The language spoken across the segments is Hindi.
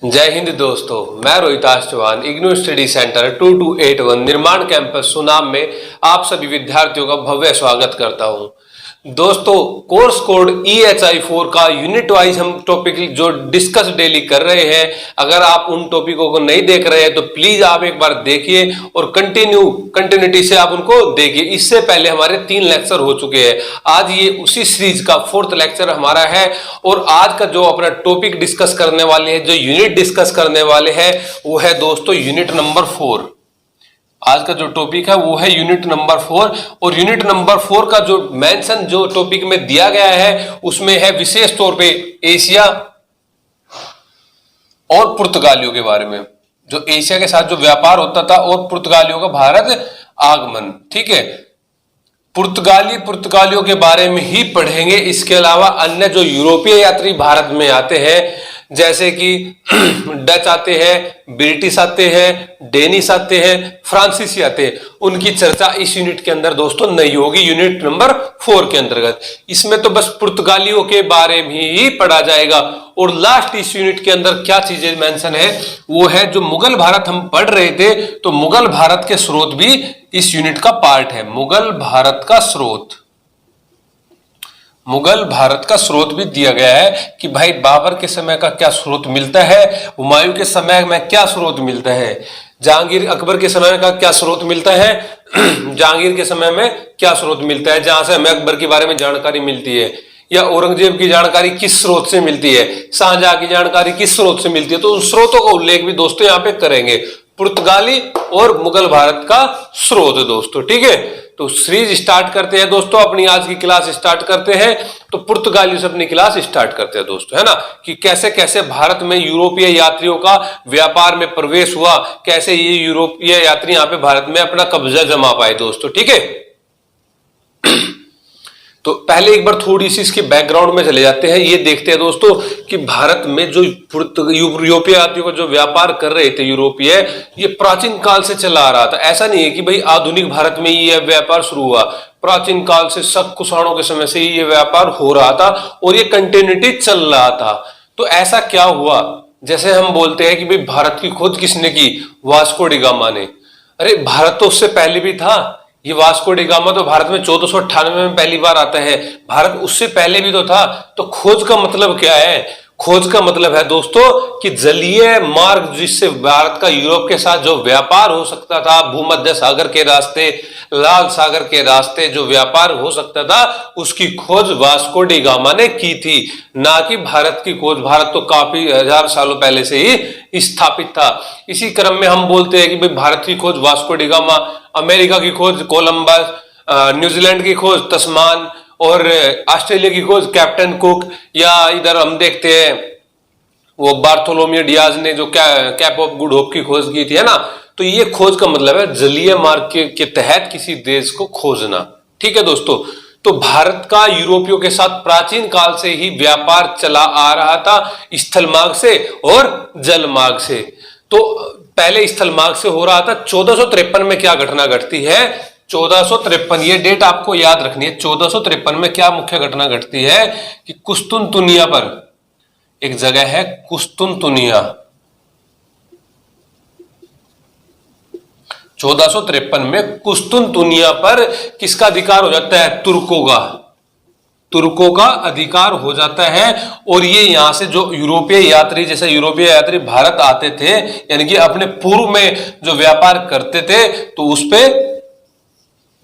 जय हिंद दोस्तों, मैं रोहिताश चौहान इग्नू स्टडी सेंटर 2281 निर्माण कैंपस सुनाम में आप सभी विद्यार्थियों का भव्य स्वागत करता हूं। दोस्तों, कोर्स कोड EHI4 का यूनिट वाइज हम टॉपिक जो डिस्कस डेली कर रहे हैं। अगर आप उन टॉपिकों को नहीं देख रहे हैं तो प्लीज आप एक बार देखिए और कंटिन्यूटी से आप उनको देखिए। इससे पहले हमारे 3 लेक्चर हो चुके हैं। आज ये उसी सीरीज का 4th लेक्चर हमारा है और आज का जो अपना टॉपिक डिस्कस करने वाले हैं, जो यूनिट डिस्कस करने वाले हैं, वो है दोस्तों यूनिट नंबर 4। आज का जो टॉपिक है वो है यूनिट नंबर 4 और यूनिट नंबर 4 का जो मेंशन जो टॉपिक में दिया गया है उसमें है विशेष तौर पे एशिया और पुर्तगालियों के बारे में, जो एशिया के साथ जो व्यापार होता था और पुर्तगालियों का भारत आगमन। ठीक है, पुर्तगालियों के बारे में ही पढ़ेंगे। इसके अलावा अन्य जो यूरोपीय यात्री भारत में आते हैं, जैसे कि डच आते हैं, ब्रिटिश आते हैं, डेनिश आते हैं, फ्रांसीसी आते हैं, उनकी चर्चा इस यूनिट के अंदर दोस्तों नहीं होगी। यूनिट नंबर 4 के अंतर्गत इसमें तो बस पुर्तगालियों के बारे में ही पढ़ा जाएगा। और लास्ट इस यूनिट के अंदर क्या चीजें मेंशन है वो है जो मुगल भारत हम पढ़ रहे थे, तो मुगल भारत के स्रोत भी इस यूनिट का पार्ट है। मुगल भारत का स्रोत भी दिया गया है कि भाई बाबर के समय का क्या स्रोत मिलता है, हुमायूं के समय में क्या स्रोत मिलता है, जहांगीर अकबर के समय का क्या स्रोत मिलता है, जहांगीर के समय में क्या स्रोत मिलता है, जहां से हमें अकबर के बारे में जानकारी मिलती है, या औरंगजेब की जानकारी किस स्रोत से मिलती है, शाहजहां की जानकारी किस स्रोत से मिलती है। तो उन स्रोतों का उल्लेख भी दोस्तों यहाँ पे करेंगे, पुर्तगाली और मुगल भारत का स्रोत दोस्तों। ठीक है, तो सीरीज स्टार्ट करते हैं दोस्तों। अपनी आज की क्लास स्टार्ट करते हैं, तो पुर्तगालियों से अपनी क्लास स्टार्ट करते हैं दोस्तों, है ना, कि कैसे कैसे भारत में यूरोपीय यात्रियों का व्यापार में प्रवेश हुआ, कैसे ये यूरोपीय यात्री यहाँ पे भारत में अपना कब्जा जमा पाए दोस्तों। ठीक है, तो पहले एक बार थोड़ी सी इसके बैकग्राउंड में चले जाते हैं। ये देखते हैं दोस्तों कि भारत में जो यूरोपीय यात्रियों का जो व्यापार कर रहे थे यूरोपीय, ये प्राचीन काल से चला आ रहा था। ऐसा नहीं है कि भाई आधुनिक भारत में ये व्यापार शुरू हुआ, प्राचीन काल से शक कुषाणों के समय से ही ये व्यापार हो रहा था और ये कंटिन्यूटी चल रहा था। तो ऐसा क्या हुआ, जैसे हम बोलते हैं कि भाई भारत की खोज किसने की, वास्को डी गामा ने। अरे भारत तो उससे पहले भी था। ये वास्को डी गामा तो भारत में 1498 में पहली बार आता है, भारत उससे पहले भी तो था। तो खोज का मतलब क्या है, खोज का मतलब है दोस्तों कि जलीय मार्ग जिससे भारत का यूरोप के साथ जो व्यापार हो सकता था, भूमध्य सागर के रास्ते, लाल सागर के रास्ते जो व्यापार हो सकता था, उसकी खोज वास्को डी गामा ने की थी, ना कि भारत की खोज। भारत तो काफी हजार सालों पहले से ही स्थापित था। इसी क्रम में हम बोलते हैं कि भाई भारत की खोज वास्को डी गामा, अमेरिका की खोज कोलंबस, न्यूजीलैंड की खोज तस्मान और ऑस्ट्रेलिया की खोज कैप्टन कुक, या इधर हम देखते हैं वो बार्थोलोमियो डियाज ने जो कैप ऑफ गुड होप की खोज की थी, है ना। तो ये खोज का मतलब है जलीय मार्ग के तहत किसी देश को खोजना। ठीक है दोस्तों, तो भारत का यूरोपियों के साथ प्राचीन काल से ही व्यापार चला आ रहा था, स्थल मार्ग से और जल मार्ग से। तो पहले स्थल मार्ग से हो रहा था। 1453 में क्या घटना घटती है, 1453, ये डेट आपको याद रखनी है। 1453 में क्या मुख्य घटना घटती है कि कुस्तुनतुनिया पर, एक जगह है कुस्तुनतुनिया, 1453 में कुस्तुनतुनिया पर किसका अधिकार हो जाता है, तुर्कों का अधिकार हो जाता है। और ये यहां से जो यूरोपीय यात्री, जैसे यूरोपीय यात्री भारत आते थे, यानी कि अपने पूर्व में जो व्यापार करते थे, तो उस पे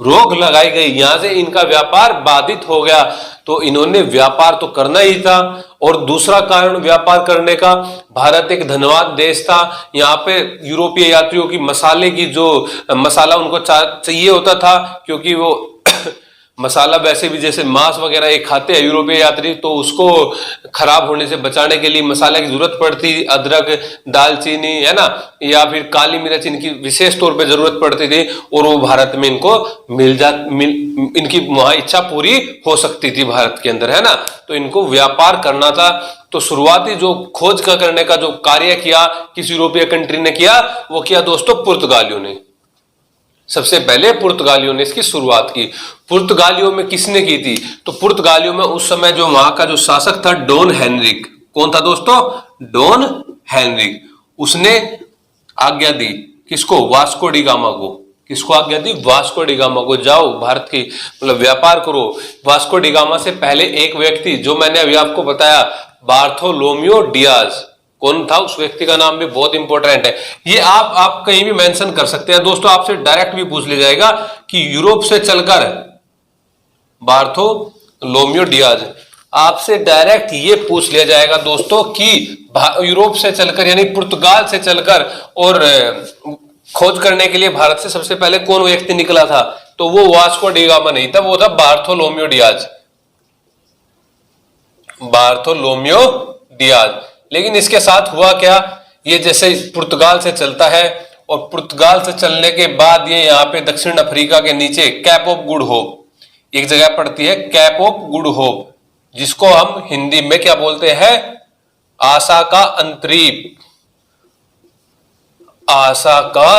रोक लगाई गई, यहां से इनका व्यापार बाधित हो गया। तो इन्होंने व्यापार तो करना ही था। और दूसरा कारण व्यापार करने का, भारत एक धनवान देश था। यहाँ पे यूरोपीय यात्रियों की मसाले की जो मसाला उनको चाहिए होता था, क्योंकि वो मसाला वैसे भी जैसे मांस वगैरह एक खाते हैं यूरोपीय यात्री, तो उसको खराब होने से बचाने के लिए मसाले की जरूरत पड़ती, अदरक, दालचीनी, है ना, या फिर काली मिर्च, इनकी विशेष तौर पे जरूरत पड़ती थी। और वो भारत में इनको इनकी वहां इच्छा पूरी हो सकती थी भारत के अंदर, है ना। तो इनको व्यापार करना था। तो शुरुआती जो खोज करने का जो कार्य किया, किस यूरोपीय कंट्री ने किया, वो किया दोस्तों पुर्तगालियों ने। सबसे पहले पुर्तगालियों ने इसकी शुरुआत की। पुर्तगालियों में किसने की थी, तो पुर्तगालियों में उस समय जो वहां का जो शासक था डॉन हेनरिक, कौन था दोस्तों, डॉन हेनरिक, उसने आज्ञा दी किसको? वास्को डी गामा को। किसको आज्ञा दी? वास्को डी गामा को, जाओ भारत की मतलब व्यापार करो। वास्को डी गामा से पहले एक व्यक्ति जो मैंने अभी आपको बताया, बार्थोलोम्यो डियाज, कौन था? उस व्यक्ति का नाम भी बहुत इंपॉर्टेंट है। ये आप कहीं भी मेंशन कर सकते हैं दोस्तों, आपसे डायरेक्ट भी पूछ लिया जाएगा कि यूरोप से चलकर, बार्थोलोम्यो डियाज, आपसे डायरेक्ट ये पूछ लिया जाएगा दोस्तों कि यूरोप से चलकर यानी पुर्तगाल से चलकर और खोज करने के लिए भारत से सबसे पहले कौन व्यक्ति निकला था? तो वो वास्को डी गामा नहीं था, वो था बार्थोलोम्यो डियाज। बार्थोलोम्यो डियाज। लेकिन इसके साथ हुआ क्या? ये जैसे पुर्तगाल से चलता है और पुर्तगाल से चलने के बाद ये यहाँ पे दक्षिण अफ्रीका के नीचे कैप ऑफ गुड होप एक जगह पड़ती है, कैप ऑफ गुड होप, जिसको हम हिंदी में क्या बोलते हैं? आशा का अंतरीप। आशा का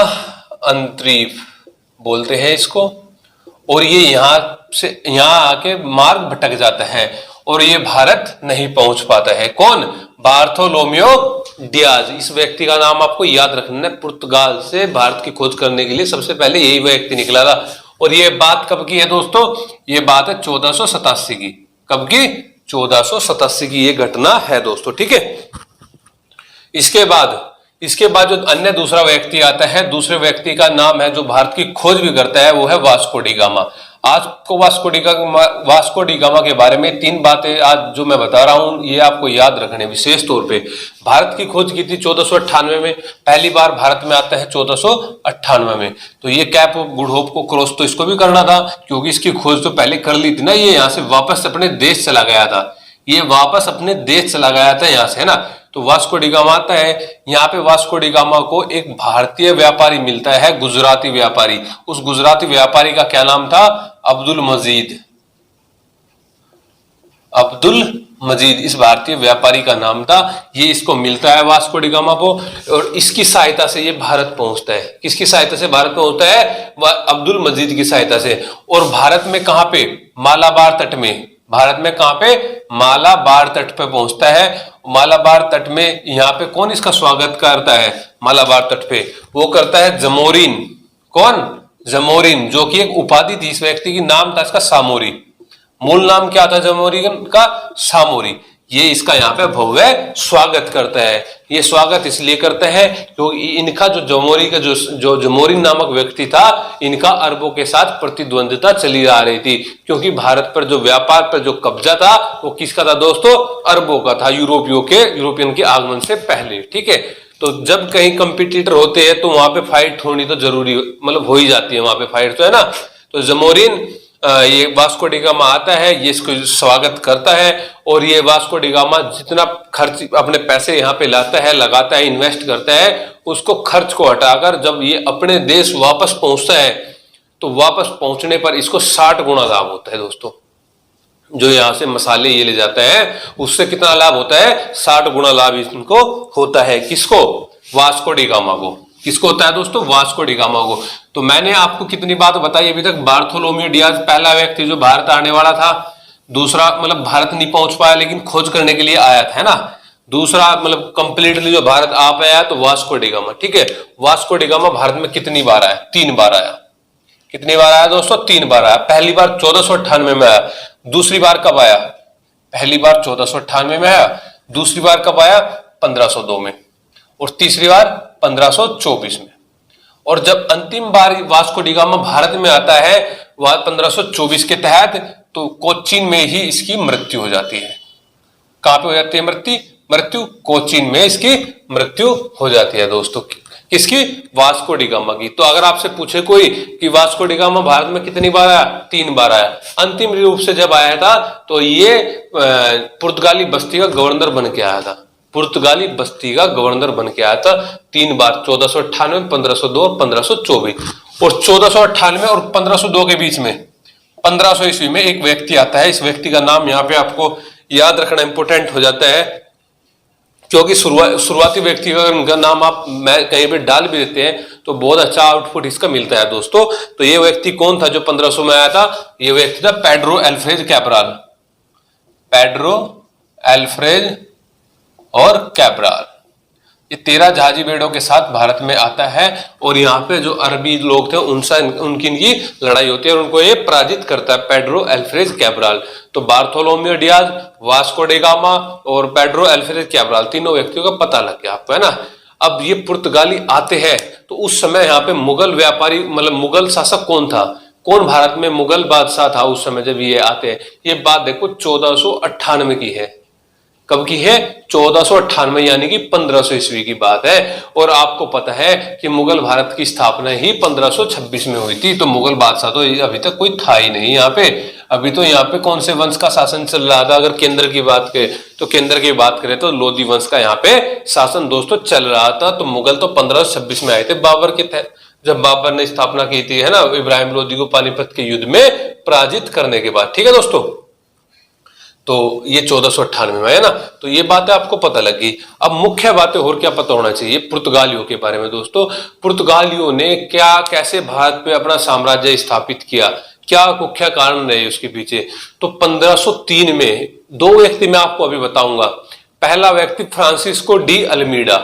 अंतरीप बोलते हैं इसको। और ये यहां से यहां आके मार्ग भटक जाता है और ये भारत नहीं पहुंच पाता है। कौन? बार्थोलोम्यो डियाज। इस व्यक्ति का नाम आपको याद रखना है। पुर्तगाल से भारत की खोज करने के लिए सबसे पहले यही व्यक्ति निकला था। और ये बात कब की है दोस्तों? ये बात है 1487 की। कब की? 1487 की ये घटना है दोस्तों, ठीक है। इसके बाद जो अन्य दूसरा व्यक्ति आता है, दूसरे व्यक्ति का नाम है जो भारत की खोज भी करता है, वो है वास्को डी गामा। आज को वास्को डी गामा के बारे में 3 बातें आज जो मैं बता रहा हूं ये आपको याद रखने विशेष तौर पे। भारत की खोज की थी 1498 में, पहली बार भारत में आता है 1498 में। तो ये कैप ऑफ गुड होप को क्रॉस तो इसको भी करना था, क्योंकि इसकी खोज तो पहले कर ली थी ना। ये यहाँ से वापस अपने देश चला गया था, ये वापस अपने देश चला गया था यहाँ से, है ना। तो वास्को डी गामा आता है, यहाँ पे वास्को डी गामा को एक भारतीय व्यापारी मिलता है, गुजराती व्यापारी। उस गुजराती व्यापारी का क्या नाम था? अब्दुल मजीद। अब्दुल मजीद इस भारतीय व्यापारी का नाम था। ये इसको मिलता है वास्को डी गामा को और इसकी सहायता से ये भारत पहुंचता है। किसकी सहायता से भारत पहुंचता है? अब्दुल मजीद की सहायता से। और भारत में कहां पे? मालाबार तट में। भारत में कहां पे? मालाबार तट पे पहुंचता है। मालाबार तट में यहाँ पे कौन इसका स्वागत करता है? मालाबार तट पे वो करता है जमोरिन। कौन? जमोरिन, जो कि एक उपाधि थी इस व्यक्ति की, नाम था इसका सामोरी। मूल नाम क्या था जमोरिन का? सामोरी। ये इसका यहाँ पे भव्य स्वागत करता है। ये स्वागत इसलिए करता है क्योंकि इनका जो जमोरी का जो जमोरिन नामक व्यक्ति था, इनका अरबों के साथ प्रतिद्वंदिता चली आ रही थी, क्योंकि भारत पर जो व्यापार पर जो कब्जा था वो किसका था दोस्तों? अरबों का था, यूरोपियन के आगमन से पहले, ठीक है। तो जब कहीं कंपिटिटर होते हैं तो वहां पे फाइट होनी तो जरूरी मतलब हो ही जाती है, वहां पे फाइट तो है ना। तो जमोरिन ये वास्को डी गामा आता है, ये इसको स्वागत करता है और ये वास्को डी गामा जितना खर्च अपने पैसे यहाँ पे लाता है, लगाता है, इन्वेस्ट करता है, उसको खर्च को हटाकर जब ये अपने देश वापस पहुंचता है तो वापस पहुंचने पर इसको 60 गुना लाभ होता है दोस्तों। जो यहाँ से मसाले ये ले जाता है उससे कितना लाभ होता है? 60 गुना लाभ इनको होता है। किसको? वास्को डी गामा को। किसको होता है दोस्तों? वास्को डी गामा को। तो मैंने आपको कितनी बात बताई अभी तक? बार्थोलोम्यो डियाज पहला व्यक्ति जो भारत आने वाला था। दूसरा मतलब भारत नहीं पहुंच पाया लेकिन खोज करने के लिए आया था, है ना। दूसरा मतलब कंप्लीटली जो भारत आ पाया तो वास्को डी गामा, ठीक है। वास्को डी गामा भारत में कितनी बार आया? 3 बार आया। कितनी बार आया दोस्तों? 3 बार आया। पहली बार 1498 में आया। दूसरी बार कब आया? पहली बार 1498 में आया। दूसरी बार कब आया? 1502 में। और तीसरी बार 1524 में। और जब अंतिम बार वास्को डी गामा भारत में आता है वह 1524 के तहत, तो कोचीन में ही इसकी मृत्यु हो जाती है। कहां पे हो जाती है मृत्यु? कोचीन में इसकी मृत्यु हो जाती है दोस्तों। किसकी? वास्को डी गामा की। तो अगर आपसे पूछे कोई कि वास्को डी गामा भारत में कितनी बार आया? 3 बार आया। अंतिम रूप से जब आया था तो ये पुर्तगाली बस्ती का गवर्नर बन के आया था। पुर्तगाली बस्ती का गवर्नर बन के आया था 3 बार, 1498, 1502 और 1524। और 1498 और 1502 के बीच में 1500 ईस्वी में एक व्यक्ति आता है। इस व्यक्ति का नाम यहाँ पे आपको याद रखना इंपोर्टेंट हो जाता है, क्योंकि शुरुआती व्यक्ति का उनका नाम आप कहीं पे डाल भी देते हैं तो बहुत अच्छा आउटपुट इसका मिलता है दोस्तों। तो ये व्यक्ति कौन था जो 1500 में आया था? ये व्यक्ति था पेड्रो अल्फ्रेज कैब्राल। पेड्रो अल्फ्रेज और कैब्राल। ये 13 जहाजी बेड़ों के साथ भारत में आता है और यहाँ पे जो अरबी लोग थे उनसे उनकी लड़ाई होती है और उनको ये पराजित करता है पेड्रो अल्फ्रेज कैब्राल। तो Bartholomew Diaz, Vasco day gamma और पेड्रो अल्फ्रेज कैब्राल, तीनों व्यक्तियों का पता लग गया आपको, है ना। अब ये पुर्तगाली आते हैं तो उस समय यहाँ पे मुगल व्यापारी मतलब मुगल शासक कौन था, कौन भारत में मुगल बादशाह था उस समय जब ये आते हैं। ये बात देखो 1498 की है। कब की है? 1498 यानी कि 1500 ईस्वी की बात है। और आपको पता है कि मुगल भारत की स्थापना ही 1526 में हुई थी। तो मुगल बादशाह तो अभी तक कोई था ही नहीं यहाँ पे। अभी तो यहाँ पे कौन से वंश का शासन चल रहा था? अगर केंद्र की बात करें तो केंद्र की बात करें तो लोधी वंश का यहाँ पे शासन दोस्तों चल रहा था। तो मुगल तो 1526 में आए थे बाबर के थे, जब बाबर ने स्थापना की थी, है ना, इब्राहिम लोधी को पानीपत के युद्ध में पराजित करने के बाद। ठीक है दोस्तों, तो ये 1498 में है ना। तो ये बातें आपको पता लगी। अब मुख्य बातें और क्या पता होना चाहिए पुर्तगालियों के बारे में दोस्तों। पुर्तगालियों ने क्या कैसे भारत पे अपना साम्राज्य स्थापित किया, क्या मुख्य कारण रहे उसके पीछे। तो 1503 में दो व्यक्ति मैं आपको अभी बताऊंगा। पहला व्यक्ति फ्रांसिस्को डी अल्मीडा,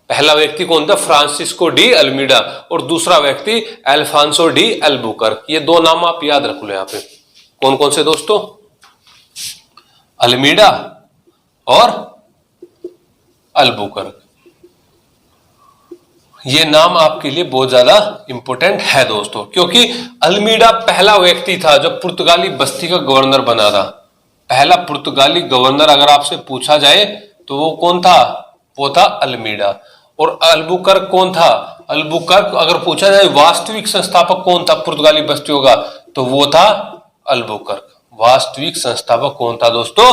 पहला व्यक्ति कौन था? Francisco de Almeida. और दूसरा व्यक्ति अल्फांसो डी अल्बुकर्क। ये दो नाम आप याद रख लो यहाँ पे। कौन कौन से दोस्तों? अल्मीडा और अल्बुकर्क। ये नाम आपके लिए बहुत ज्यादा इंपॉर्टेंट है दोस्तों, क्योंकि अल्मीडा पहला व्यक्ति था जो पुर्तगाली बस्ती का गवर्नर बना था। पहला पुर्तगाली गवर्नर अगर आपसे पूछा जाए तो वो कौन था? वो था अल्मीडा। और अल्बुकर्क कौन था? अल्बुकर्क अगर पूछा जाए वास्तविक संस्थापक कौन था पुर्तगाली बस्तियों का, तो वो था अल्बुकर्क। वास्तविक संस्थापक कौन था दोस्तों?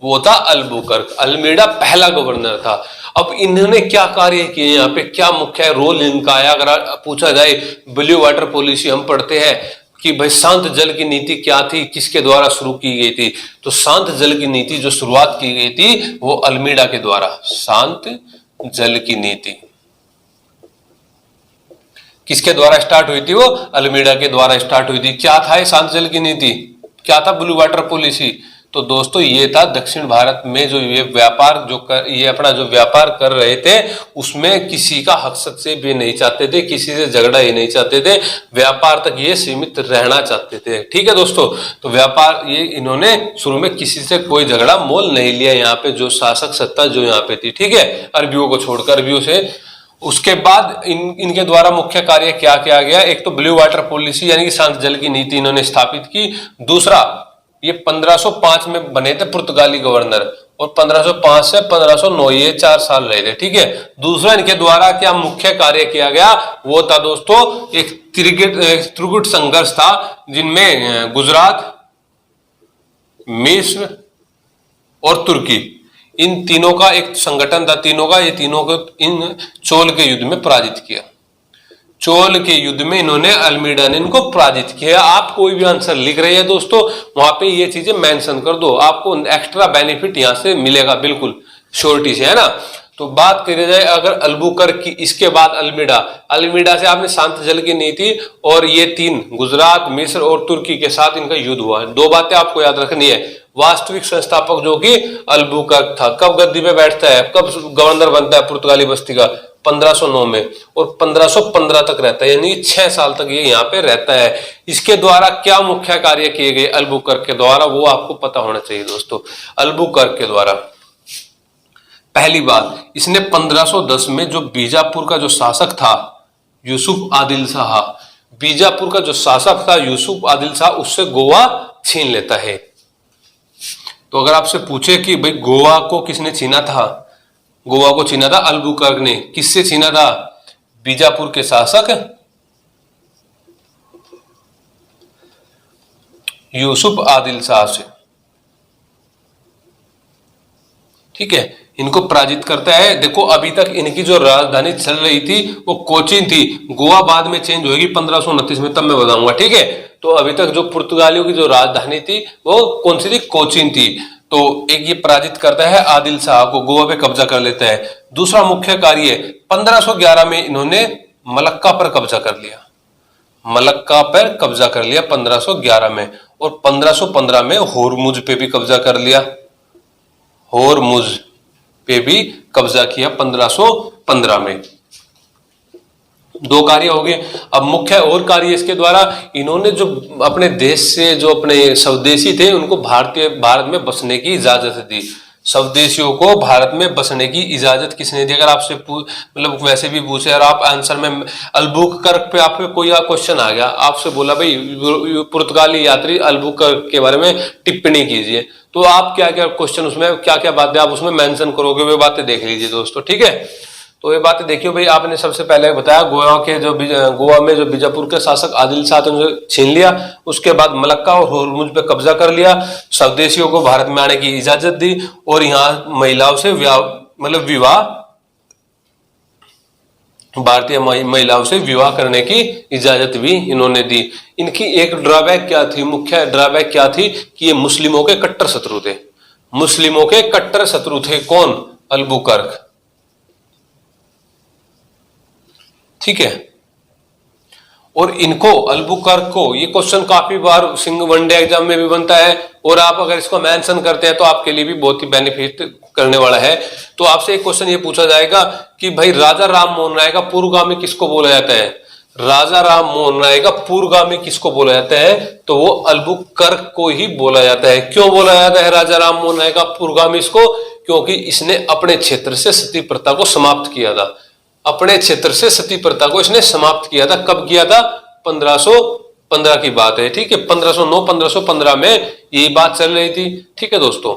वो था अल्बुकर्क। अल्मीडा पहला गवर्नर था। अब इन्होंने क्या कार्य किए यहाँ पे, क्या मुख्य रोल इनका आया? अगर पूछा जाए ब्लू वाटर पॉलिसी हम पढ़ते हैं कि भाई शांत जल की नीति क्या थी, किसके द्वारा शुरू की गई थी? तो शांत जल की नीति जो शुरुआत की गई थी वो अल्मीडा के द्वारा। शांत जल की नीति किसके द्वारा स्टार्ट हुई थी? वो अल्मीडा के द्वारा स्टार्ट हुई थी। क्या था ये शांत जल की नीति? क्या था ब्लू वाटर पॉलिसी? तो दोस्तों ये था दक्षिण भारत में जो ये व्यापार ये अपना जो व्यापार कर रहे थे उसमें किसी का हस्तक्षेप भी नहीं चाहते थे, किसी से झगड़ा ही नहीं चाहते थे, व्यापार तक ये सीमित रहना चाहते थे। ठीक है दोस्तों, तो व्यापार ये इन्होंने शुरू में किसी से कोई झगड़ा मोल नहीं लिया यहाँ पे, जो शासक सत्ता जो यहाँ पे थी। ठीक है, अरबियों को छोड़कर, अरबियों से। उसके बाद इनके द्वारा मुख्य कार्य क्या किया गया? एक तो ब्लू वाटर पॉलिसी यानी कि शांत जल की नीति इन्होंने स्थापित की। दूसरा, ये 1505 में बने थे पुर्तगाली गवर्नर और 1505 से 1509 ये 4 साल रहे थे। ठीक है, दूसरा इनके द्वारा क्या मुख्य कार्य किया गया? वो था दोस्तों एक त्रिगुट संघर्ष था, जिनमें गुजरात, मिस्र और तुर्की, इन तीनों का एक संगठन था। ये तीनों को इन चोल के युद्ध में पराजित किया। चोल के युद्ध में इन्होंने अल्मीडा ने इनको पराजित किया। आप कोई भी आंसर लिख रहे हैं दोस्तों, वहां पे ये चीजें मेंशन कर दो, आपको एक्स्ट्रा बेनिफिट यहां से मिलेगा बिल्कुल श्योरिटी से, है ना। तो बात करी जाए अगर अल्बुकर्क की, इसके बाद अल्मीडा से आपने शांत जल की नीति और ये तीन गुजरात, मिस्र और तुर्की के साथ इनका युद्ध हुआ। दो बातें आपको याद रखनी है। वास्तविक संस्थापक जो कि अल्बुकर्क था, कब गद्दी पे बैठता है, कब गवर्नर बनता है पुर्तगाली बस्ती का? 1509 में, और 1515 तक रहता है, यानी 6 साल तक ये यहाँ पे रहता है। इसके द्वारा क्या मुख्य कार्य किए गए अल्बुकर्क के द्वारा, वो आपको पता होना चाहिए दोस्तों। अल्बुकर्क के द्वारा पहली बात, इसने 1510 में जो बीजापुर का जो शासक था यूसुफ आदिल शाह, बीजापुर का जो शासक था यूसुफ आदिल शाह, उससे गोवा छीन लेता है। तो अगर आपसे पूछे कि भाई गोवा को किसने छीना था? गोवा को छीना था अल्बुकर्क ने। किससे छीना था? बीजापुर के शासक यूसुफ आदिल शाह से। ठीक है, इनको पराजित करता है। देखो अभी तक इनकी जो राजधानी चल रही थी वो कोचीन थी। गोवा बाद में चेंज होगी 1529 में, तब मैं बताऊंगा। ठीक है, तो अभी तक जो पुर्तगालियों की जो राजधानी थी वो कौन सी थी? कोचीन थी। तो एक ये पराजित करता है आदिल शाह को, गोवा पे कब्जा कर लेता है। दूसरा मुख्य कार्य 1511 में इन्होंने मलक्का पर कब्जा कर लिया। मलक्का पर कब्जा कर लिया 1511 में, और 1515 में होरमुज पे भी कब्जा कर लिया। होरमुज पे भी कब्जा किया 15 में। 2 कार्य हो गए। अब मुख्य और कार्य इसके द्वारा, इन्होंने जो अपने देश से जो अपने स्वदेशी थे उनको भारत में बसने की इजाजत दी। स्वदेशियों को भारत में बसने की इजाजत किसने दी? अगर आपसे मतलब वैसे भी पूछे और आप आंसर में अल्बुकर्क पे आप पे कोई क्वेश्चन आ गया, आपसे बोला भाई पुर्तगाली यात्री अल्बुकर्क के बारे में टिप्पणी कीजिए, तो आप क्या क्या क्वेश्चन उसमें क्या क्या बातें आप उसमें मेंशन करोगे, वे बातें देख लीजिए दोस्तों, ठीक है। तो ये बातें देखियो भाई, आपने सबसे पहले बताया गोवा में जो बीजापुर के शासक आदिल शाह ने छीन लिया, उसके बाद मलक्का और होरमुज पे कब्जा कर लिया, स्वदेशियों को भारत में आने की इजाजत दी और यहाँ महिलाओं से विवाह, भारतीय महिलाओं से विवाह करने की इजाजत भी इन्होंने दी। इनकी एक ड्रॉबैक क्या थी, मुख्य ड्रॉबैक क्या थी कि ये मुस्लिमों के कट्टर शत्रु थे। मुस्लिमों के कट्टर शत्रु थे कौन? अल्बुकर्क, ठीक है। और इनको अल्बुकर्क को, ये क्वेश्चन काफी बार वनडे एग्जाम में भी बनता है और आप अगर इसको मेंशन करते हैं तो आपके लिए भी बहुत ही बेनिफिट करने वाला है। तो आपसे एक क्वेश्चन ये पूछा जाएगा कि भाई राजा राम मोहन राय का पूर्वगामी किसको बोला जाता है? राजा राम मोहन राय का पूर्वगामी किसको बोला जाता है? तो वो अल्बुकर्क को ही बोला जाता है। क्यों बोला जाता है राजा राम मोहन राय का पूर्वगामी इसको? क्योंकि इसने अपने क्षेत्र से सती प्रथा को समाप्त किया था। अपने क्षेत्र से सती प्रथा को इसने समाप्त किया था। कब किया था? 1515 की बात है, ठीक है। 1509-1515 में यही बात चल रही थी, ठीक है दोस्तों।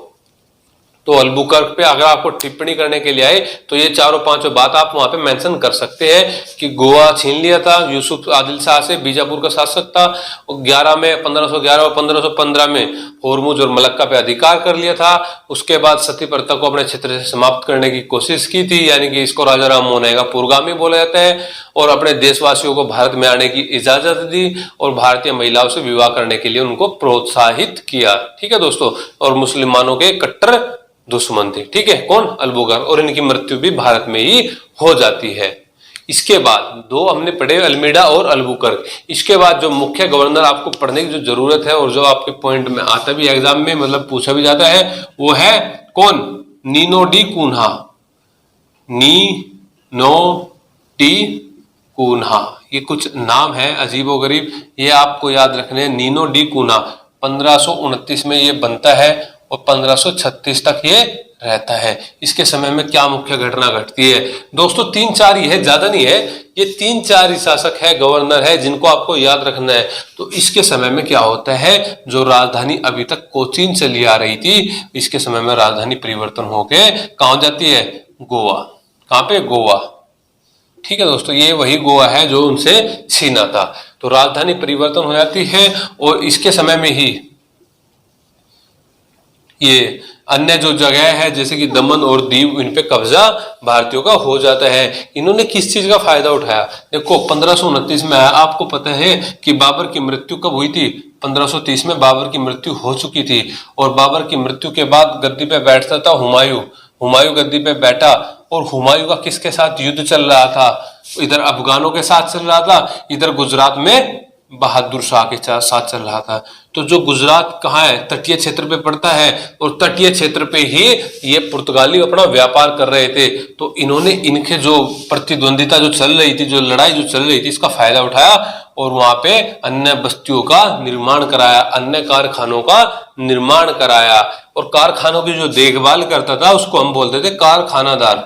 तो अल्बुकर्क पे अगर आपको टिप्पणी करने के लिए आए तो ये चारों पांचों बात आप वहां पे मेंशन कर सकते हैं कि गोवा छीन लिया था यूसुफ आदिल शाह से, बीजापुर का शासक था, 1511 और 1515 में होरमुज और मलक्का पे अधिकार कर लिया था। उसके बाद सती प्रथा को अपने क्षेत्र से समाप्त करने की कोशिश की थी, यानी कि इसको राजा राम मोहन राय का पूर्वगामी बोला जाता है, और अपने देशवासियों को भारत में आने की इजाजत दी और भारतीय महिलाओं से विवाह करने के लिए उनको प्रोत्साहित किया, ठीक है दोस्तों। और मुसलमानों के कट्टर दुश्मन थे, ठीक है, कौन? अल्बुकर्क। और इनकी मृत्यु भी भारत में ही हो जाती है। इसके बाद 2 हमने पढ़े, अल्मीडा और अल्बुकर्क। इसके बाद जो मुख्य गवर्नर आपको पढ़ने की जो जरूरत है और जो आपके पॉइंट में आता भी एग्जाम में, मतलब पूछा भी जाता है, वो है कौन? Nuno da Cunha. Nuno da Cunha, ये कुछ नाम है अजीबो गरीब, ये आपको याद रखने हैं। नीनो डी कून्हा 1529 में ये बनता है और 1536 तक ये रहता है। इसके समय में क्या मुख्य घटना घटती है दोस्तों? 3-4 ही है, ज्यादा नहीं है, ये 3-4 ही शासक है, गवर्नर है, जिनको आपको याद रखना है। तो इसके समय में क्या होता है, जो राजधानी अभी तक कोचीन चली आ रही थी, इसके समय में राजधानी परिवर्तन होके कहां जाती है? गोवा। कहां पे? गोवा, ठीक है दोस्तों। ये वही गोवा है जो उनसे छीना था। तो राजधानी परिवर्तन हो जाती है और इसके समय में ही ये अन्य जो जगह है जैसे कि दमन और दीव, इन पे कब्जा भारतीयों का हो जाता है। इन्होंने किस चीज का फायदा उठाया? देखो 1529 में आपको पता है कि बाबर की मृत्यु कब हुई थी? 1530 में बाबर की मृत्यु हो चुकी थी और बाबर की मृत्यु के बाद गद्दी पे बैठता था हुमायूं। हुमायूं गद्दी पे बैठा और हुमायूं का किसके साथ युद्ध चल रहा था? इधर अफगानों के साथ चल रहा था, इधर गुजरात में बहादुर शाह के साथ चल रहा था। तो जो गुजरात कहाँ है? तटीय क्षेत्र पे पड़ता है और तटीय क्षेत्र पे ही ये पुर्तगाली अपना व्यापार कर रहे थे। तो इन्होंने इनके जो प्रतिद्वंदिता जो चल रही थी, जो लड़ाई जो चल रही थी, इसका फायदा उठाया और वहां पे अन्य बस्तियों का निर्माण कराया, अन्य कारखानों का निर्माण कराया। और कारखानों की जो देखभाल करता था उसको हम बोलते थे कारखानादार।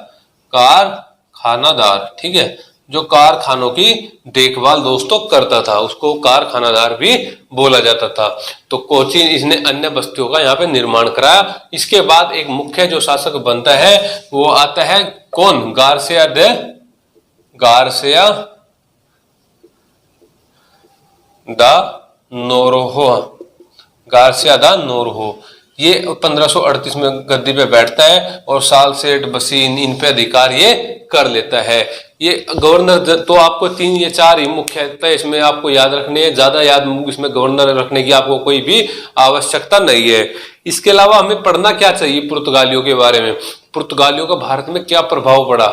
कारखानादार, ठीक है, जो कारखानों की देखभाल दोस्तों करता था उसको कारखानादार भी बोला जाता था। तो कोचीन, इसने अन्य बस्तियों का यहाँ पे निर्माण कराया। इसके बाद एक मुख्य जो शासक बनता है वो आता है कौन? गार्सिया दा नोरोहो। गार्सिया दा नोरोहो ये 1538 में गद्दी पे बैठता है और सालसेट, बसीन, इन पे अधिकार ये कर लेता है। ये गवर्नर तो आपको 3-4 ही मुख्यतः इसमें आपको याद रखने हैं, ज्यादा याद इसमें गवर्नर रखने की आपको कोई भी आवश्यकता नहीं है। इसके अलावा हमें पढ़ना क्या चाहिए पुर्तगालियों के बारे में? पुर्तगालियों का भारत में क्या प्रभाव पड़ा?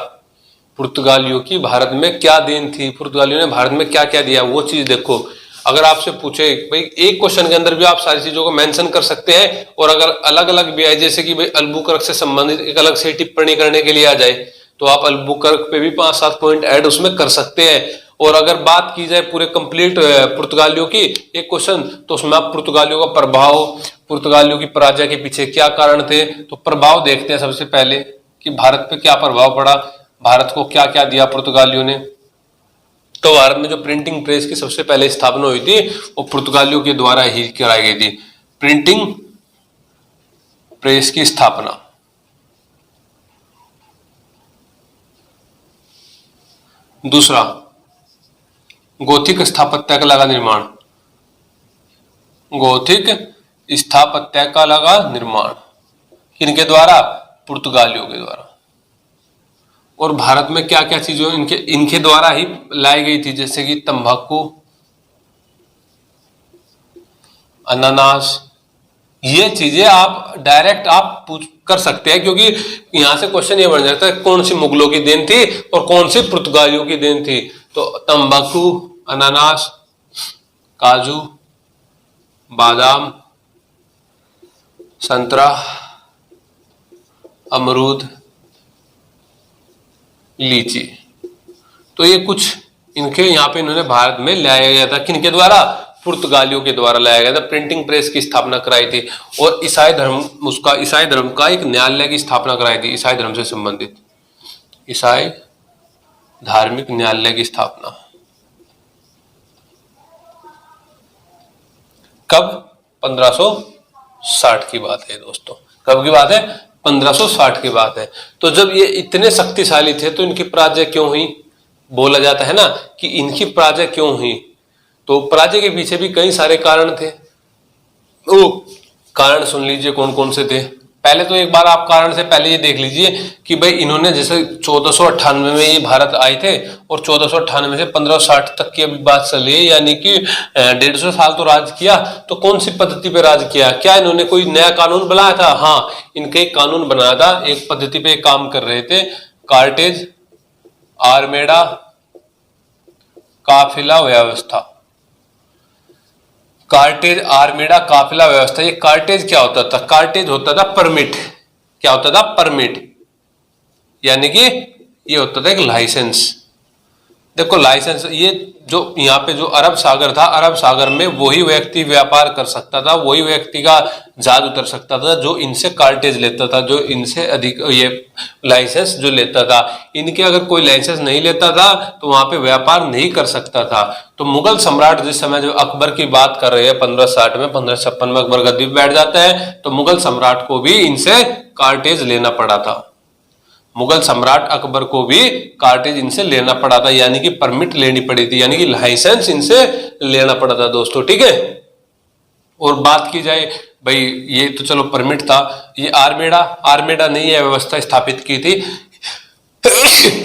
पुर्तगालियों की भारत में क्या देन थी? पुर्तगालियों ने भारत में क्या क्या दिया, वो चीज देखो। अगर आपसे पूछे भाई एक क्वेश्चन के अंदर भी आप सारी चीजों को मेंशन कर सकते हैं, और अगर अलग अलग भी आए जैसे कि भाई अल्बुकर्क से संबंधित एक अलग से टिप्पणी करने के लिए आ जाए तो आप अल्बुकर्क पे भी 5-7 पॉइंट ऐड उसमें कर सकते हैं। और अगर बात की जाए पूरे कंप्लीट पुर्तगालियों की एक क्वेश्चन, तो उसमें आप पुर्तगालियों का प्रभाव, पुर्तगालियों की पराजय के पीछे क्या कारण थे, तो प्रभाव देखते हैं सबसे पहले कि भारत पे क्या प्रभाव पड़ा, भारत को क्या क्या दिया पुर्तगालियों ने। तो भारत में जो प्रिंटिंग प्रेस की सबसे पहले स्थापना हुई थी वो पुर्तगालियों के द्वारा ही कराई गई थी, प्रिंटिंग प्रेस की स्थापना। दूसरा, गोथिक स्थापत्य कला का निर्माण, गोथिक स्थापत्य कला का निर्माण किनके द्वारा, पुर्तगालियों के द्वारा। और भारत में क्या क्या चीजों इनके द्वारा ही लाई गई थी, जैसे कि तंबाकू, अनानास, ये चीजें आप डायरेक्ट आप पूछ कर सकते हैं, क्योंकि यहां से क्वेश्चन ये बन जाता है कौन सी मुगलों की देन थी और कौन सी पुर्तगालियों की देन थी। तो तंबाकू, अनानास, काजू, बादाम, संतरा, अमरूद, लीची, तो ये कुछ इनके यहाँ पे इन्होंने भारत में लाया गया था, किनके द्वारा, पुर्तगालियों के द्वारा लाया गया था। प्रिंटिंग प्रेस की स्थापना कराई थी और ईसाई धर्म का एक न्यायालय की स्थापना कराई थी, ईसाई धर्म से संबंधित ईसाई धार्मिक न्यायालय की स्थापना कब, 1560 की बात है दोस्तों। कब की बात है, 1560 की बात है। तो जब ये इतने शक्तिशाली थे तो इनकी पराजय क्यों हुई, बोला जाता है ना कि इनकी पराजय क्यों हुई, तो पराजय के पीछे भी कई सारे कारण थे। वो कारण सुन लीजिए कौन कौन से थे। पहले तो एक बार आप कारण से पहले ये देख लीजिए कि भाई इन्होंने जैसे 1498 में ये भारत आए थे और 1498 से 1560 तक की अभी बात चली है, यानी कि 150 साल तो राज किया। तो कौन सी पद्धति पे राज किया, क्या इन्होंने कोई नया कानून बनाया था, हाँ इनके एक कानून बनाया था, एक पद्धति पे काम कर रहे थे, कार्टेज आर्मेडा काफिला व्यवस्था। कार्टेज आर्मेडा काफिला व्यवस्था, ये कार्टेज क्या होता था, कार्टेज होता था परमिट, क्या होता था, परमिट, यानी कि ये होता था एक लाइसेंस। देखो लाइसेंस, ये जो यहाँ पे जो अरब सागर था, अरब सागर में वही व्यक्ति व्यापार कर सकता था, वही व्यक्ति का जहाज उतर सकता था जो इनसे कार्टेज लेता था, जो इनसे अधिक ये लाइसेंस जो लेता था। इनके अगर कोई लाइसेंस नहीं लेता था तो वहां पे व्यापार नहीं कर सकता था। तो मुगल सम्राट जिस समय जो अकबर की बात कर रहे हैं 1560 में, 1556 में अकबर गद्दी पे बैठ जाता है, तो मुगल सम्राट को भी इनसे कार्टेज लेना पड़ा था, मुगल सम्राट अकबर को भी कार्टेज इनसे लेना पड़ा था, यानी कि परमिट लेनी पड़ी थी, यानी कि लाइसेंस इनसे लेना पड़ा था दोस्तों, ठीक है। और बात की जाए भाई, ये तो चलो परमिट था, ये आर्मेडा ने यह व्यवस्था स्थापित की थी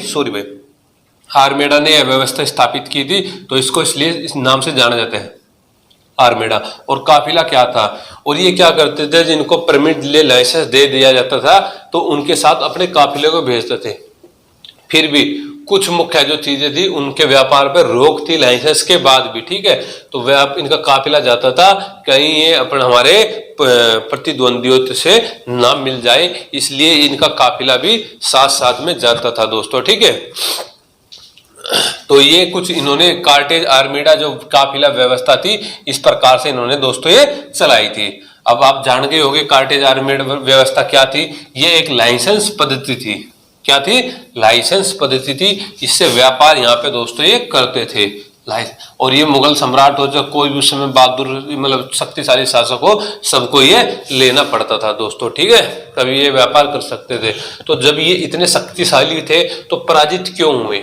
सॉरी भाई, आर्मेडा ने यह व्यवस्था स्थापित की थी, तो इसको इसलिए इस नाम से जाना जाता है आर्मेडा। और काफिला क्या था, और ये क्या करते थे, जिनको परमिट ले लाइसेंस दे दिया जाता था तो उनके साथ अपने काफिले को भेजते थे। फिर भी कुछ मुख्य जो चीजें थी उनके व्यापार पर रोक थी लाइसेंस के बाद भी, ठीक है। तो वह इनका काफिला जाता था कहीं ये अपने हमारे प्रतिद्वंदियों से ना मिल जाए, इसलिए इनका काफिला भी साथ साथ में जाता था दोस्तों, ठीक है। तो ये कुछ इन्होंने कार्टेज आर्मेडा जो काफिला व्यवस्था थी, इस प्रकार से इन्होंने दोस्तों ये चलाई थी। अब आप जान गए होंगे कार्टेज आर्मेडा व्यवस्था क्या थी, ये एक लाइसेंस पद्धति थी। क्या थी, लाइसेंस पद्धति थी, इससे व्यापार यहाँ पे दोस्तों ये करते थे। और ये मुगल सम्राट हो जो कोई भी उस समय बहादुर मतलब शक्तिशाली शासक हो, सबको ये लेना पड़ता था दोस्तों, ठीक है, तभी ये व्यापार कर सकते थे। तो जब ये इतने शक्तिशाली थे तो पराजित क्यों हुए,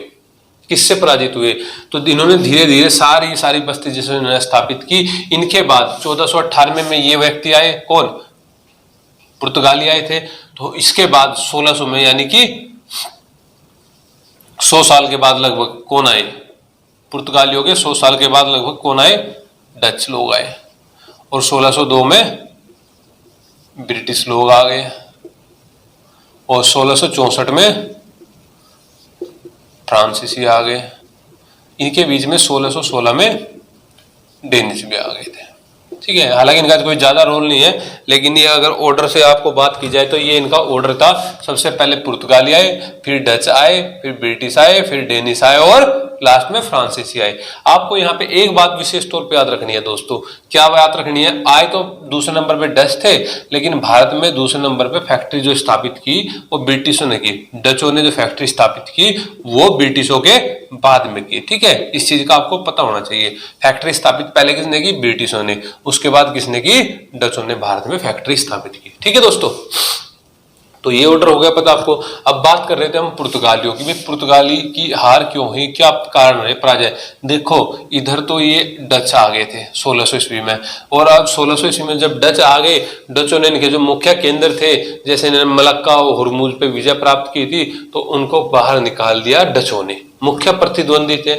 किससे पराजित हुए, तो इन्होंने धीरे धीरे सारी बस्ती जिसे इन्होंने स्थापित की। इनके बाद 1498 में ये व्यक्ति आए, कौन, पुर्तगाली आए थे। तो इसके बाद 1600 में यानी कि 100 साल के बाद लगभग कौन आए, पुर्तगालियों के 100 साल के बाद लगभग कौन आए, डच लोग आए। और 1602 में ब्रिटिश लोग आ गए और 1664 में फ्रांसीसी आ गए। इनके बीच में 1616 में डेनिश भी आ गए थे, ठीक है। हालांकि इनका कोई ज्यादा रोल नहीं है, लेकिन ये अगर ऑर्डर से आपको बात की जाए तो ये इनका ऑर्डर था। सबसे पहले पुर्तगाली आए, फिर डच आए, फिर ब्रिटिश आए, फिर डेनिश आए और लास्ट में फ्रांसीसी आए। आपको यहाँ पे एक बात विशेष तौर पे याद रखनी है दोस्तों। क्या याद रखनी है? आए तो दूसरे नंबर पे डच थे, लेकिन भारत में दूसरे नंबर पे फैक्ट्री जो स्थापित की वो ब्रिटिशों ने की। डचों ने जो फैक्ट्री स्थापित की वो ब्रिटिशों के बाद में की। ठीक है, इस चीज का आपको पता होना चाहिए। फैक्ट्री स्थापित पहले किसने की? ब्रिटिशों ने। उसके बाद किसने की? डचों ने भारत में फैक्ट्री स्थापित की। ठीक है दोस्तों, तो ये ऑर्डर हो गया पता आपको। अब बात कर रहे थे हम पुर्तगालियों की। पुर्तगाली की हार क्यों हुई, क्या कारण रहे पराजय? देखो इधर तो ये डच आ गए थे 1600 ईस्वी में, और अब 1600 ईस्वी में जब डच आ गए, डचों ने इनके जो मुख्य केंद्र थे, जैसे इन्होंने मलक्का और हुरमुज पे विजय प्राप्त की थी, तो उनको बाहर निकाल दिया डचों ने। मुख्य प्रतिद्वंदी थे,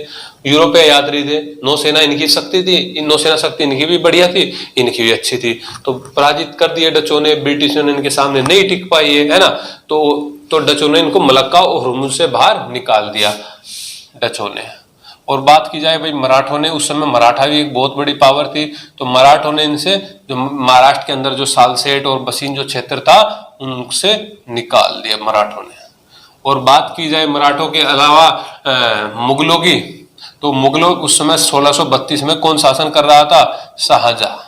यूरोपीय यात्री थे, नौसेना इनकी शक्ति थी, इन नौसेना शक्ति इनकी भी बढ़िया थी, इनकी भी अच्छी थी, तो पराजित कर दिए डचों ने। ब्रिटिशों ने इनके सामने नहीं टिक पाई है ना, तो डचों ने इनको मलक्का और हुरमुज से बाहर निकाल दिया डचों ने। और बात की जाए भाई मराठों ने, उस समय मराठा भी एक बहुत बड़ी पावर थी, तो मराठों ने इनसे जो महाराष्ट्र के अंदर जो सालसेट और बसीन जो क्षेत्र था उनसे निकाल दिया मराठों ने। और बात की जाए मराठों के अलावा मुगलों की, तो मुगलों उस समय 1632 में कौन शासन कर रहा था? शाहजहां।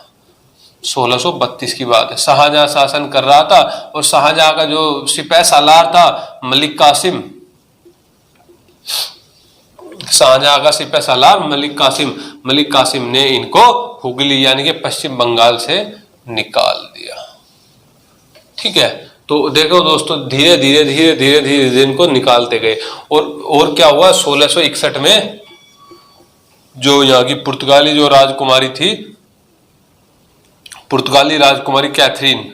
1632 की बात है, शाहजहां शासन कर रहा था, और शाहजहां का जो सिपह सालार था मलिक कासिम, शाहजहां का सिपह सालार मलिक कासिम ने इनको हुगली यानी कि पश्चिम बंगाल से निकाल दिया। ठीक है, तो देखो दोस्तों धीरे धीरे इनको निकालते गए। और क्या हुआ? 1661 में जो यहाँ की पुर्तगाली जो राजकुमारी थी, पुर्तगाली राजकुमारी कैथरीन,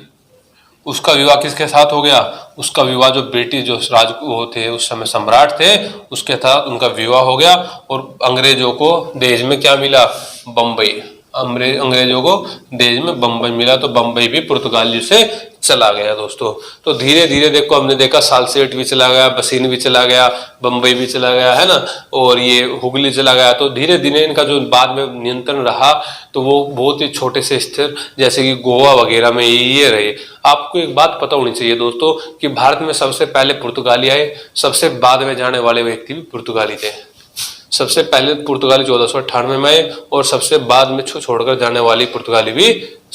उसका विवाह किसके साथ हो गया? उसका विवाह जो ब्रिटिश जो वो थे उस समय सम्राट थे, उसके साथ उनका विवाह हो गया। और अंग्रेजों को देश में क्या मिला? बम्बई। अंग्रेजों को देश में बम्बई मिला, तो बम्बई भी पुर्तगालियों से चला गया दोस्तों। तो धीरे धीरे देखो हमने देखा सालसेट भी चला गया, बसीन भी चला गया, बम्बई भी चला गया, है ना, और ये हुगली चला गया। तो धीरे धीरे इनका जो बाद में नियंत्रण रहा तो वो बहुत ही छोटे से स्थिर, जैसे कि गोवा वगैरह में ये रहे। आपको एक बात पता होनी चाहिए दोस्तों कि भारत में सबसे पहले पुर्तगाली आए, सबसे बाद में जाने वाले व्यक्ति भी पुर्तगाली थे। सबसे पहले पुर्तगाली 1498 में आए, और सबसे बाद में छोड़कर जाने वाली पुर्तगाली भी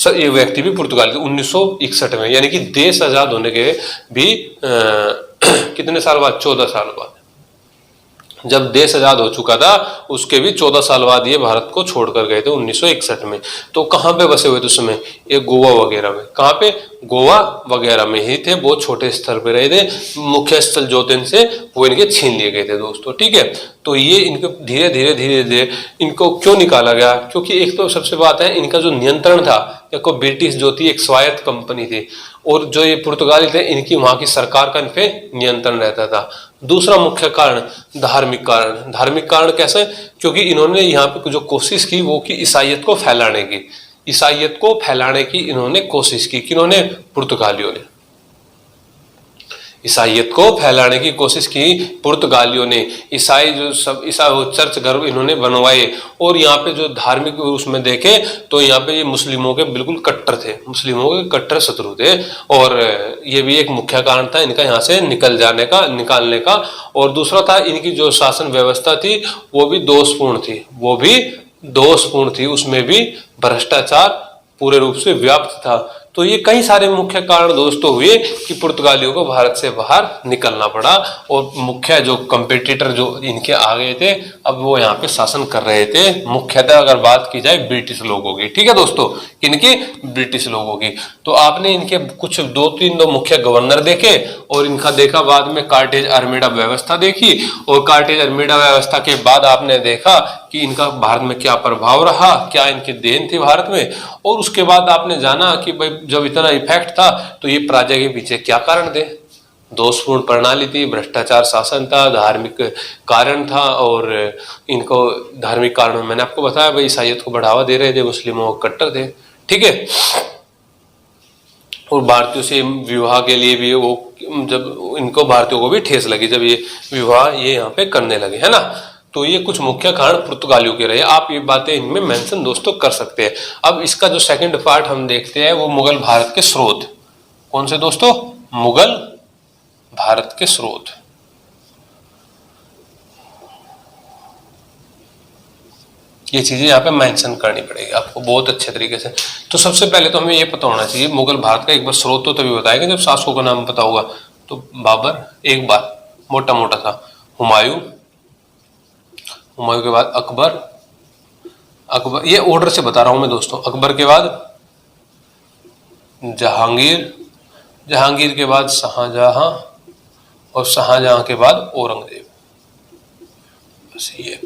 ये व्यक्ति भी पुर्तगाली 1961 में, यानी कि देश आजाद होने के भी कितने साल बाद? 14 साल बाद। जब देश आजाद हो चुका था उसके भी 14 साल बाद ये भारत को छोड़कर गए थे 1961 में। तो कहाँ पे बसे हुए थे उस समय? ये गोवा वगैरह में। कहाँ पे? गोवा वगैरह में ही थे, बहुत छोटे स्तर पे रहे थे। मुख्य स्थल जो थे इनसे वो इनके छीन लिए गए थे दोस्तों। ठीक है, तो ये इनको धीरे धीरे इनको क्यों निकाला गया? क्योंकि एक तो सबसे बात है इनका जो नियंत्रण था, देखो ब्रिटिश जो थी एक स्वायत्त कंपनी थी, और जो ये पुर्तगाली थे इनकी वहां की सरकार का इन पे नियंत्रण रहता था। दूसरा मुख्य कारण धार्मिक कारण। धार्मिक कारण कैसे? क्योंकि इन्होंने यहाँ पे जो कोशिश की वो की ईसाइयत को फैलाने की। ईसाइयत को फैलाने की इन्होंने कोशिश की। किन्होंने? पुर्तगालियों ने। ईसाइयत को फैलाने की कोशिश की पुर्तगालियों ने। ईसाई जो सब ईसाई चर्च घर इन्होंने बनवाए, और यहाँ पे जो धार्मिक उसमें देखे तो यहाँ पे ये मुस्लिमों के बिल्कुल कट्टर थे, मुस्लिमों के कट्टर शत्रु थे, और ये भी एक मुख्य कारण था इनका यहाँ से निकालने का। और दूसरा था इनकी जो शासन व्यवस्था थी वो भी दोषपूर्ण थी, उसमें भी भ्रष्टाचार पूरे रूप से व्याप्त था। तो ये कई सारे मुख्य कारण दोस्तों हुए कि पुर्तगालियों को भारत से बाहर निकलना पड़ा, और मुख्य जो कंपेटिटर जो इनके आ गए थे अब वो यहाँ पे शासन कर रहे थे। मुख्यतः अगर बात की जाए ब्रिटिश लोगों की। ठीक है दोस्तों, किनकी? ब्रिटिश लोगों की। तो आपने इनके कुछ दो मुख्य गवर्नर देखे, और इनका देखा बाद में कार्टेज आर्मेडा व्यवस्था देखी, और कार्टेज आर्मेडा व्यवस्था के बाद आपने देखा कि इनका भारत में क्या प्रभाव रहा, क्या इनकी देन थी भारत में। और उसके बाद आपने जाना कि भाई जब इतना इफेक्ट था तो ये पराजय के पीछे क्या कारण थे? दोषपूर्ण प्रणाली थी, भ्रष्टाचार शासन था, धार्मिक कारण था। और इनको धार्मिक कारण मैंने आपको बताया भाई ईसाइयत को बढ़ावा दे रहे थे, मुस्लिमों को कट्टर थे। ठीक है, और भारतीयों से विवाह के लिए भी वो जब इनको भारतीयों को भी ठेस लगी जब ये विवाह ये यहाँ पे करने लगे, है ना। तो ये कुछ मुख्य कारण पुर्तगालियों के रहे। आप ये बातें इनमें मेंशन दोस्तों कर सकते हैं। अब इसका जो सेकंड पार्ट हम देखते हैं वो मुगल भारत के स्रोत। कौन से दोस्तों? मुगल भारत के स्रोत। ये चीजें यहाँ पे मेंशन करनी पड़ेगी आपको बहुत अच्छे तरीके से। तो सबसे पहले तो हमें ये पता होना चाहिए मुगल भारत का एक बार स्रोत तो तभी बताएगा जब शासकों का नाम पता होगा। तो बाबर एक बार मोटा मोटा था, हुमायूं, हुमायूं के बाद अकबर, अकबर ये ऑर्डर से बता रहा हूं मैं दोस्तों। अकबर के बाद जहांगीर, जहांगीर के बाद शाहजहां और शाहजहां के बाद औरंगजेब। बस ये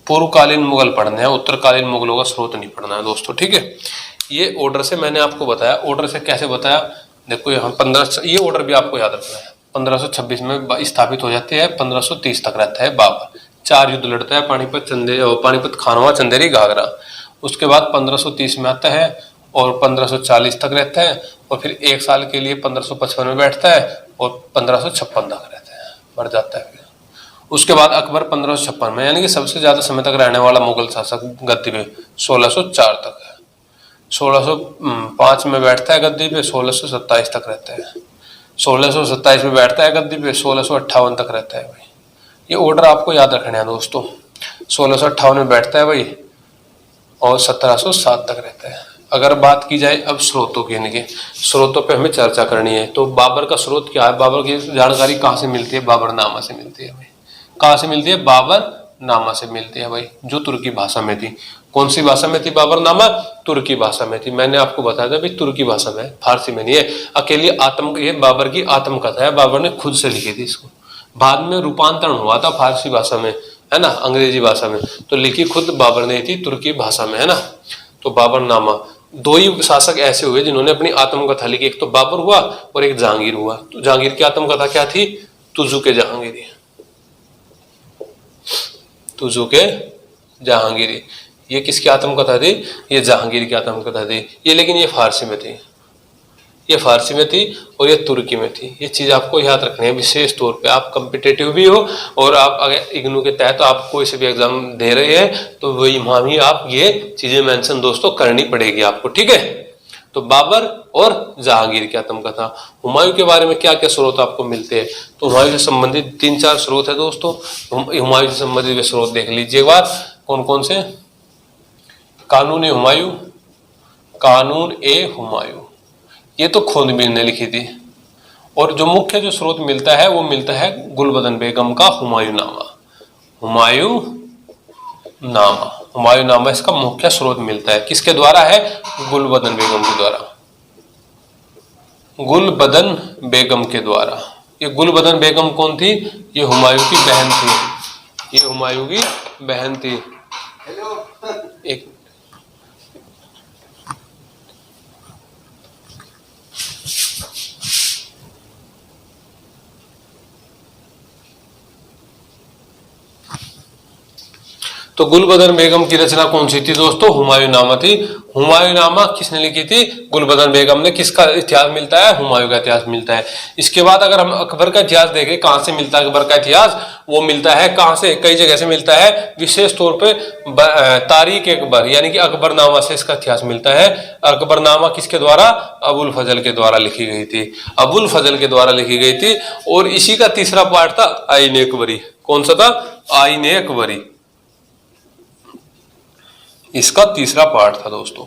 पूर्वकालीन मुगल पढ़ने हैं, उत्तरकालीन मुगलों का स्रोत नहीं पढ़ना है दोस्तों, ठीक है। ये ऑर्डर से मैंने आपको बताया। ऑर्डर से कैसे बताया? देखो यहाँ 15, ये ऑर्डर भी आपको याद रखना है। 1526 में स्थापित हो जाती है, 1530 तक रहता है बाबर। 4 युद्ध लड़ता है, पानीपत, खानवा, चंदेरी, घाघरा। उसके बाद 1530 में आता है और 1540 तक रहता है और फिर 1 साल के लिए 1555 में बैठता है और 1556 तक रहता है, मर जाता है। फिर उसके बाद अकबर 1556 में, यानी कि सबसे ज्यादा समय तक रहने वाला मुगल शासक गद्दी पे 1604 तक है। 1605 में बैठता है गद्दी पे, 1627 तक रहता है। 1627 में बैठता है गद्दी पे, 1658 तक रहता है भाई। ये ऑर्डर आपको याद रखना है दोस्तों। 1658 में बैठता है भाई और 1707 तक रहता है। अगर बात की जाए अब स्रोतों की, इनके स्रोतों पे हमें चर्चा करनी है। तो बाबर का स्रोत क्या है? बाबर की जानकारी कहाँ से मिलती है? बाबरनामा से मिलती है भाई। कहाँ से मिलती है? बाबरनामा से मिलती है भाई, जो तुर्की भाषा में थी। कौन सी भाषा में थी बाबरनामा? तुर्की भाषा में थी। मैंने आपको बताया था भाई तुर्की भाषा में, फारसी में नहीं है। अकेली ये बाबर की आत्मकथा है, बाबर ने खुद से लिखी थी इसको। बाद में रूपांतरण हुआ था फारसी भाषा में, है ना, अंग्रेजी भाषा में। तो लिखी खुद बाबर ने थी तुर्की भाषा में, है ना। तो बाबरनामा, 2 ही शासक ऐसे हुए जिन्होंने अपनी आत्मकथा लिखी। एक तो बाबर हुआ और एक जहांगीर हुआ। तो जहांगीर की आत्मकथा क्या थी? तुजुके जहांगीरी, तुजुके जहांगीरी। ये किसकी आत्मकथा थी? ये जहांगीर की आत्मकथा थी। ये लेकिन ये फारसी में थी, ये फारसी में थी और ये तुर्की में थी। ये चीज आपको याद रखनी है विशेष तौर पे। आप कम्पिटेटिव भी हो और आप अगर इग्नू के तहत आप कोई से भी एग्जाम दे रहे हैं तो वही वहां भी आप ये चीजें मेंशन दोस्तों करनी पड़ेगी आपको, ठीक है। तो बाबर और जहांगीर की आत्मकथा। हुमायूं के बारे में क्या क्या स्रोत आपको मिलते हैं? तो हुमायूं से संबंधित 3-4 स्रोत है दोस्तों। हुमायूं से संबंधित वे स्रोत देख लीजिए एक बार। कौन कौन से? कानून ए हुमायूं, कानून ए हुमायूं, ये तो खोंदबीर ने लिखी थी। और जो मुख्य जो स्रोत मिलता है वो मिलता है गुलबदन बेगम का हुमायूं नामा। हुमायूं नामा, हुमायूं नामा इसका मुख्य स्रोत मिलता है। किसके द्वारा है? गुलबदन बेगम के द्वारा, गुलबदन बेगम के द्वारा। ये गुलबदन बेगम कौन थी? ये हुमायूं की बहन थी, ये हुमायूं की बहन थी। एक तो गुलबदन बेगम की रचना कौन सी थी दोस्तों? हुमायूं नामा थी। हुमायूं नामा किसने लिखी थी? गुलबदन बेगम ने। किसका इतिहास मिलता है? हुमायूं का इतिहास मिलता है। इसके बाद अगर हम अकबर का इतिहास देखें, कहां से मिलता है अकबर का इतिहास? वो मिलता है कहां से? कई जगह से मिलता है, विशेष तौर पे तारीख अकबर यानी कि अकबरनामा से इसका इतिहास मिलता है। अकबरनामा किसके द्वारा? अबुल फजल के द्वारा लिखी गई थी, अबुल फजल के द्वारा लिखी गई थी। और इसी का तीसरा पार्ट था आईन अकबरी। कौन सा था? आईन अकबरी, इसका तीसरा पार्ट था दोस्तों,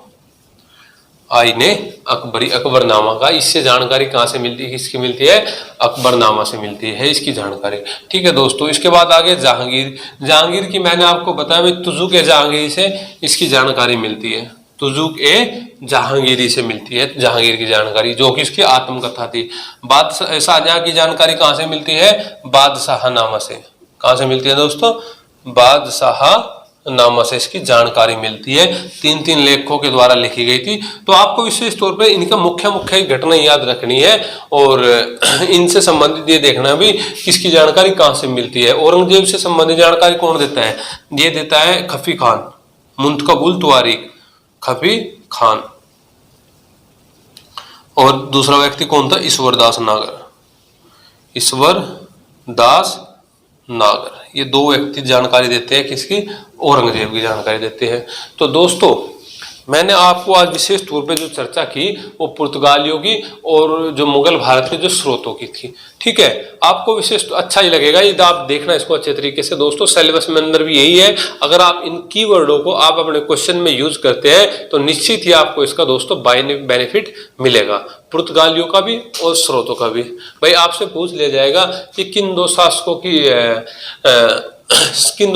आईने अकबरी, अकबरनामा का। इससे जानकारी कहां से मिलती है? किसकी मिलती है? अकबरनामा से मिलती है इसकी जानकारी, ठीक है दोस्तों। इसके बाद आगे जहांगीर। जहांगीर की मैंने आपको बताया भाई तुजुक ए जहांगीरी से इसकी जानकारी मिलती है, तुजुक ए जहांगीरी से मिलती है जहांगीर की जानकारी, जो कि इसकी आत्मकथा थी। शाहजहां की जानकारी कहां से मिलती है? बादशाहनामा से। कहां से मिलती है दोस्तों? बादशाह नामा से इसकी जानकारी मिलती है। 3-3 लेखकों के द्वारा लिखी गई थी। तो आपको विशेष तौर पे इनका मुख्य मुख्य घटना याद रखनी है और इनसे संबंधित ये देखना भी किसकी जानकारी कहां से मिलती है। औरंगजेब से संबंधित जानकारी कौन देता है? ये देता है खफी खान, मुंतकबुल तुवारिक, खफी खान। और दूसरा व्यक्ति कौन था? ईश्वर दास नागर, ईश्वर दास नागर, ये दो व्यक्ति जानकारी देते हैं किसकी, औरंगजेब की जानकारी देते हैं। तो दोस्तों मैंने आपको आज विशेष तौर पे जो चर्चा की वो पुर्तगालियों की और जो मुगल भारत के जो स्रोतों की थी। ठीक है, आपको विशेष अच्छा ही लगेगा यदि आप देखना इसको अच्छे तरीके से। दोस्तों सिलेबस में अंदर भी यही है, अगर आप इन कीवर्डों को आप अपने क्वेश्चन में यूज करते हैं तो निश्चित ही आपको इसका दोस्तों बेनिफिट मिलेगा, पुर्तगालियों का भी और स्रोतों का भी। भाई आपसे पूछ लिया जाएगा कि किन दो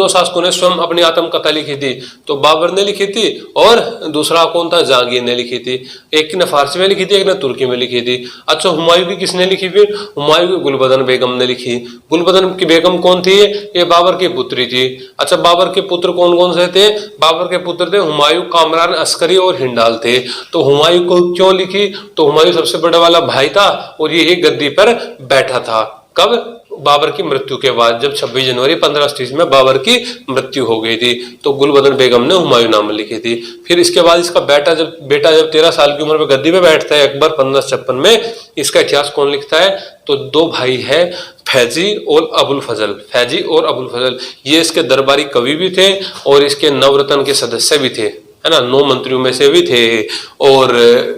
शासकों ने स्वयं अपनी आत्मकथा लिखी थी, तो बाबर ने लिखी थी और दूसरा कौन था, जहांगीर ने लिखी थी। एक ने फारसी में लिखी थी, एक ने तुर्की में लिखी थी। अच्छा हुमायूं की किसने लिखी, फिर हुमायूं की गुलबदन बेगम ने लिखी। गुलबदन की बेगम कौन थी, ये बाबर की पुत्री थी। अच्छा बाबर के पुत्र कौन कौन से थे, बाबर के पुत्र थे हुमायूं, कामरान, अस्करी और हिंडाल थे। तो हुमायूं को क्यों लिखी, तो हुमायूं सबसे बड़ा वाला भाई था और ये गद्दी पर बैठा था। कब, बाबर की मृत्यु के बाद, जब 26 जनवरी 1530 में बाबर की मृत्यु हो गई थी तो गुलबदन बेगम ने हुमायूं नाम लिखी थी। फिर इसके बाद इसका बेटा जब 13 साल की उम्र में गद्दी पे बैठता है अकबर 1556 में, इसका इतिहास कौन लिखता है, तो दो भाई है फैजी और अबुल फजल। फैजी और अबुल फजल ये इसके दरबारी कवि भी थे और इसके नवरत्न के सदस्य भी थे, है ना, 9 मंत्रियों में से भी थे। और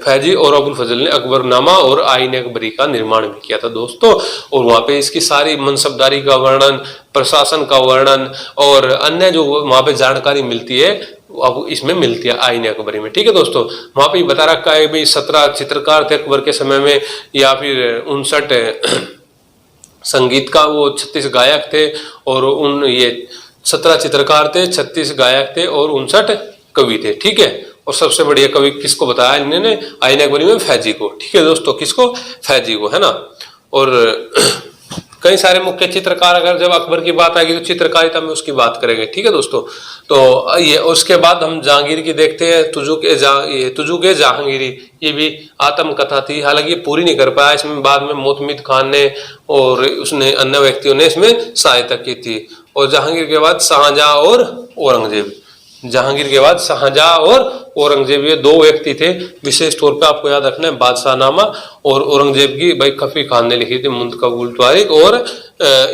फैजी और अबुल फजल ने अकबरनामा और आईन अकबरी का निर्माण भी किया था दोस्तों। और वहां पे इसकी सारी मनसबदारी का वर्णन, प्रशासन का वर्णन और अन्य जो वहां पे जानकारी मिलती है अब इसमें मिलती है आईन अकबरी में। ठीक है दोस्तों, वहां पे बता रखा है भाई 17 चित्रकार थे अकबर के समय में, या फिर 59 संगीत का वो 36 गायक थे और उन ये 17 चित्रकार थे, 36 गायक थे और 59 कवि थे। ठीक है, और सबसे बढ़िया कवि किसको बताया इन्होंने, आईन अकबरी में फैजी को। ठीक है दोस्तों, किसको, फैजी को, है ना। और कई सारे मुख्य चित्रकार, अगर जब अकबर की बात आएगी तो चित्रकारिता में उसकी बात करेंगे। ठीक है दोस्तों, तो ये उसके बाद हम जहांगीर की देखते हैं, तुजुक-ए जहांगीरी, ये भी आत्मकथा थी। हालांकि ये पूरी नहीं कर पाया, इसमें बाद में मोतमिद खान ने और उसने अन्य व्यक्तियों ने इसमें सहायता की थी। और जहांगीर के बाद शाहजहां और औरंगजेब, जहांगीर के बाद शाहजहां और औरंगजेब, ये दो व्यक्ति थे। विशेष तौर पे आपको याद रखना है बादशाहनामा और औरंगजेब की भाई खफी खान ने लिखी थी मुंतखबुल तारिक और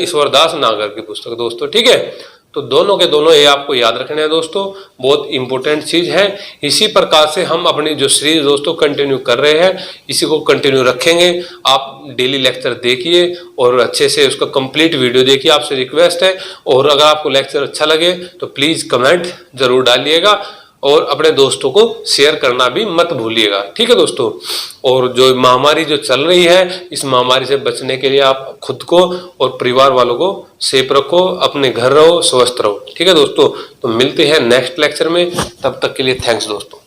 ईश्वरदास नागर की पुस्तक दोस्तों। ठीक है, तो दोनों के दोनों ये आपको याद रखने हैं दोस्तों, बहुत इंपॉर्टेंट चीज है। इसी प्रकार से हम अपनी जो सीरीज दोस्तों कंटिन्यू कर रहे हैं, इसी को कंटिन्यू रखेंगे। आप डेली लेक्चर देखिए और अच्छे से उसका कंप्लीट वीडियो देखिए, आपसे रिक्वेस्ट है। और अगर आपको लेक्चर अच्छा लगे तो प्लीज कमेंट जरूर डालिएगा और अपने दोस्तों को शेयर करना भी मत भूलिएगा। ठीक है दोस्तों, और जो महामारी जो चल रही है, इस महामारी से बचने के लिए आप खुद को और परिवार वालों को सेफ रखो, अपने घर रहो, स्वस्थ रहो। ठीक है दोस्तों, तो मिलते हैं नेक्स्ट लेक्चर में, तब तक के लिए थैंक्स दोस्तों।